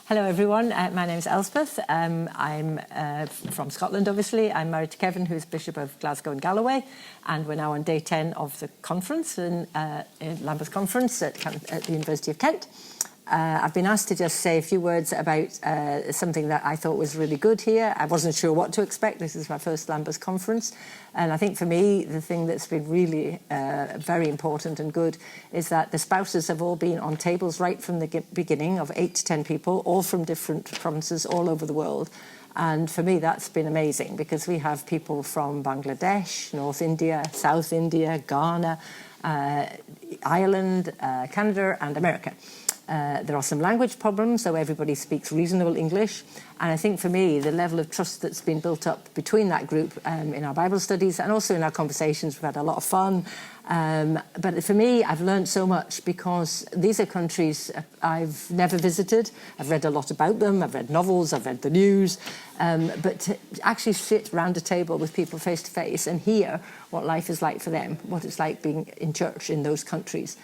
Hello everyone, my name is Elspeth. I'm from Scotland, obviously. I'm married to Kevin, who's Bishop of Glasgow and Galloway, and we're now on day 10 of the conference, in Lambeth Conference at the University of Kent. I've been asked to just say a few words about something that I thought was really good here. I wasn't sure what to expect. This is my first Lambeth Conference. And I think for me, the thing that's been really very important and good is that the spouses have all been on tables right from the beginning of 8 to 10 people, all from different provinces all over the world. And for me, that's been amazing because we have people from Bangladesh, North India, South India, Ghana, Ireland, Canada and America. There are some language problems, so everybody speaks reasonable English. And I think for me, the level of trust that's been built up between that group in our Bible studies and also in our conversations, we've had a lot of fun. But for me, I've learned so much because these are countries I've never visited. I've read a lot about them. I've read novels. I've read the news. But to actually sit around a table with people face to face and hear what life is like for them, what it's like being in church in those countries.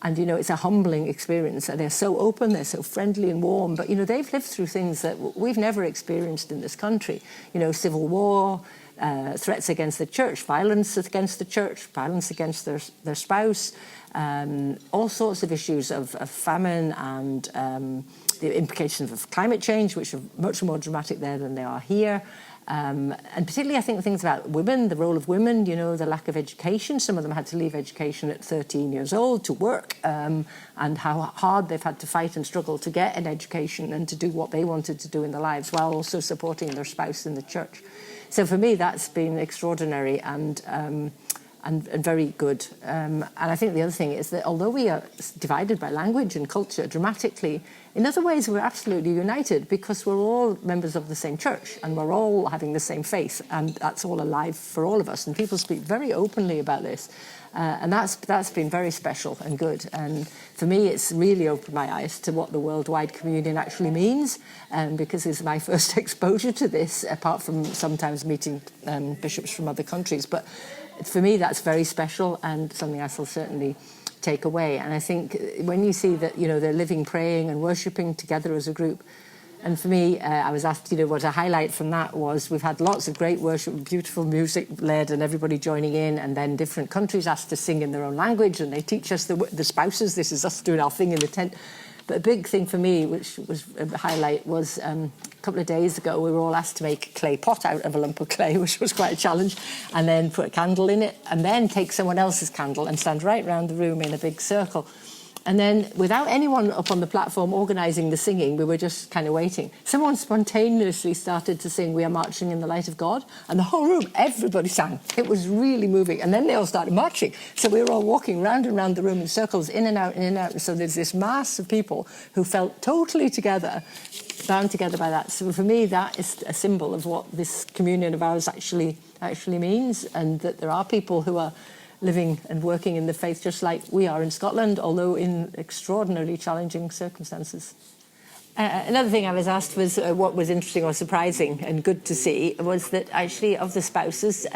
And, you know, it's a humbling experience. They're so open, they're so friendly and warm. But, you know, they've lived through things that we've never experienced in this country. You know, civil war, threats against the church, violence against the church, violence against their spouse, all sorts of issues of famine and the implications of climate change, which are much more dramatic there than they are here. And particularly, I think, things about women, the role of women, you know, the lack of education. Some of them had to leave education at 13 years old to work, and how hard they've had to fight and struggle to get an education and to do what they wanted to do in their lives while also supporting their spouse in the church. So for me, that's been extraordinary and very good. And I think the other thing is that although we are divided by language and culture dramatically, in other ways we're absolutely united because we're all members of the same church and we're all having the same faith, and that's all alive for all of us. And people speak very openly about this. And that's been very special and good. And for me, it's really opened my eyes to what the worldwide communion actually means, because it's my first exposure to this, apart from sometimes meeting bishops from other countries. But for me, that's very special and something I shall certainly take away. And I think when you see that, you know, they're living, praying and worshipping together as a group. And for me, I was asked, you know, what a highlight from that was we've had lots of great worship, beautiful music led and everybody joining in, and then different countries asked to sing in their own language, and they teach us the spouses. This is us doing our thing in the tent. But a big thing for me, which was a highlight, was a couple of days ago, we were all asked to make a clay pot out of a lump of clay, which was quite a challenge, and then put a candle in it, and then take someone else's candle and stand right round the room in a big circle. And then, without anyone up on the platform organising the singing, we were just kind of waiting. Someone spontaneously started to sing "We Are Marching in the Light of God," and the whole room, everybody sang. It was really moving. And then they all started marching. So we were all walking round and round the room in circles, in and out, in and out. And so there's this mass of people who felt totally together, bound together by that. So for me, that is a symbol of what this communion of ours actually means, and that there are people who are living and working in the faith just like we are in Scotland, although in extraordinarily challenging circumstances. Another thing I was asked was what was interesting or surprising and good to see was that actually of the spouses,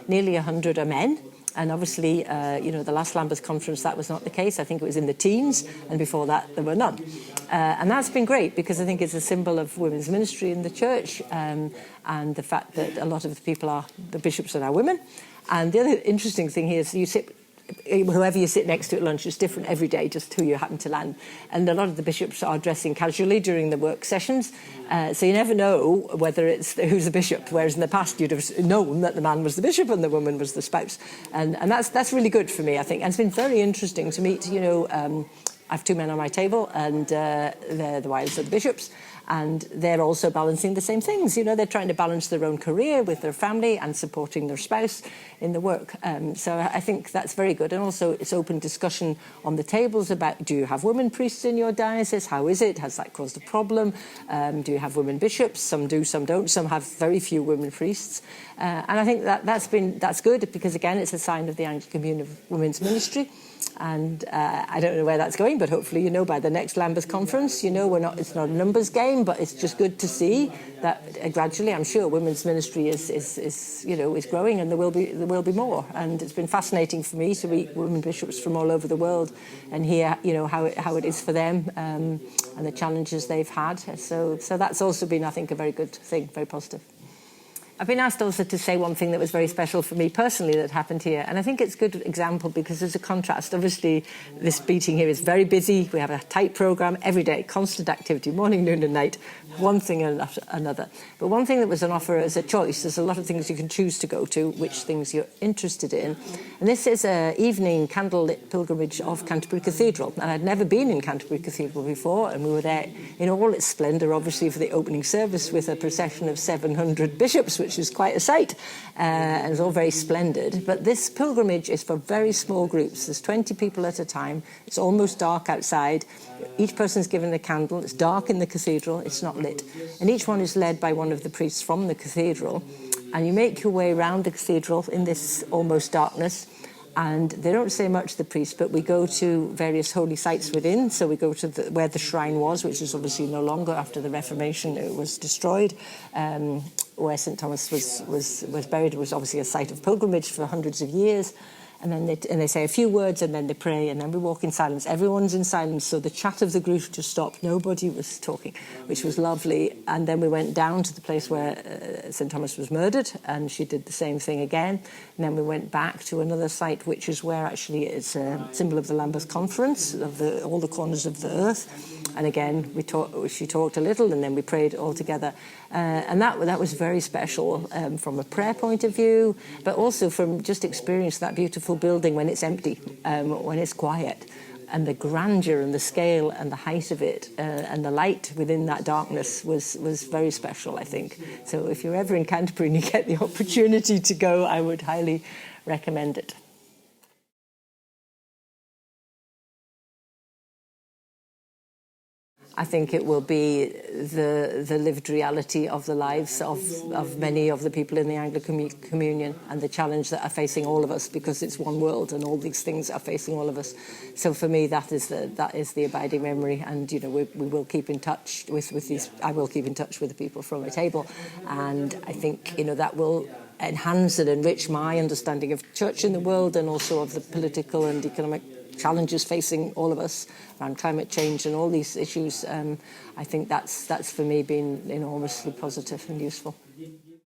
nearly 100 are men. And obviously, you know, the last Lambeth Conference, that was not the case. I think it was in the teens, and before that, there were none. And that's been great because I think it's a symbol of women's ministry in the church, and the fact that a lot of the people the bishops are now women. And the other interesting thing here is whoever you sit next to at lunch is different every day, just who you happen to land. And a lot of the bishops are dressing casually during the work sessions. So you never know whether it's who's the bishop, whereas in the past you'd have known that the man was the bishop and the woman was the spouse. And that's really good for me, I think. And it's been very interesting to meet, you know, I have 2 men on my table, and they're the wives of the bishops, and they're also balancing the same things. You know, they're trying to balance their own career with their family and supporting their spouse in the work. So I think that's very good. And also it's open discussion on the tables about, do you have women priests in your diocese? How is it? Has that caused a problem? Do you have women bishops? Some do, some don't. Some have very few women priests. And I think that's good because, again, it's a sign of the Anglican Communion of Women's Ministry. And I don't know where that's going, but hopefully, you know, by the next Lambeth Conference, you know, it's not a numbers game. problem, but it's just good to see that gradually, I'm sure, women's ministry is growing, and there will be more. And it's been fascinating for me to meet women bishops from all over the world and hear, how it is for them and the challenges they've had. So that's also been, I think, a very good thing, very positive. I've been asked also to say one thing that was very special for me personally that happened here. And I think it's a good example because there's a contrast. Obviously, this meeting here is very busy. We have a tight programme every day, constant activity, morning, noon and night, one thing and another. But one thing that was an offer as a choice, there's a lot of things you can choose to go to, which things you're interested in. And this is an evening candlelit pilgrimage of Canterbury Cathedral. And I'd never been in Canterbury Cathedral before, and we were there in all its splendour, obviously, for the opening service with a procession of 700 bishops, which is quite a sight, and it's all very splendid. But this pilgrimage is for very small groups. There's 20 people at a time. It's almost dark outside. Each person's given a candle. It's dark in the cathedral. It's not lit. And each one is led by one of the priests from the cathedral. And you make your way around the cathedral in this almost darkness. And they don't say much, the priest, but we go to various holy sites within. So we go to where the shrine was, which is obviously no longer after the Reformation. It was destroyed. Where St Thomas was buried. It was obviously a site of pilgrimage for hundreds of years. And then they say a few words, and then they pray, and then we walk in silence. Everyone's in silence, so the chat of the group just stopped. Nobody was talking, which was lovely. And then we went down to the place where St Thomas was murdered, and she did the same thing again. And then we went back to another site, which is where actually it's a symbol of the Lambeth Conference, of all the corners of the earth. And again, she talked a little, and then we prayed all together. And that was very special from a prayer point of view, but also from just experience that beautiful building when it's empty, when it's quiet, and the grandeur and the scale and the height of it, and the light within that darkness was very special, I think. So if you're ever in Canterbury and you get the opportunity to go, I would highly recommend it. I think it will be the lived reality of the lives of many of the people in the Anglican Communion, and the challenge that are facing all of us, because it's one world and all these things are facing all of us. So for me, that is the abiding memory, and we will keep in touch with these. I will keep in touch with the people from my table, and I think that will enhance and enrich my understanding of church in the world, and also of the political and economic challenges facing all of us around climate change and all these issues. I think that's for me been enormously positive and useful.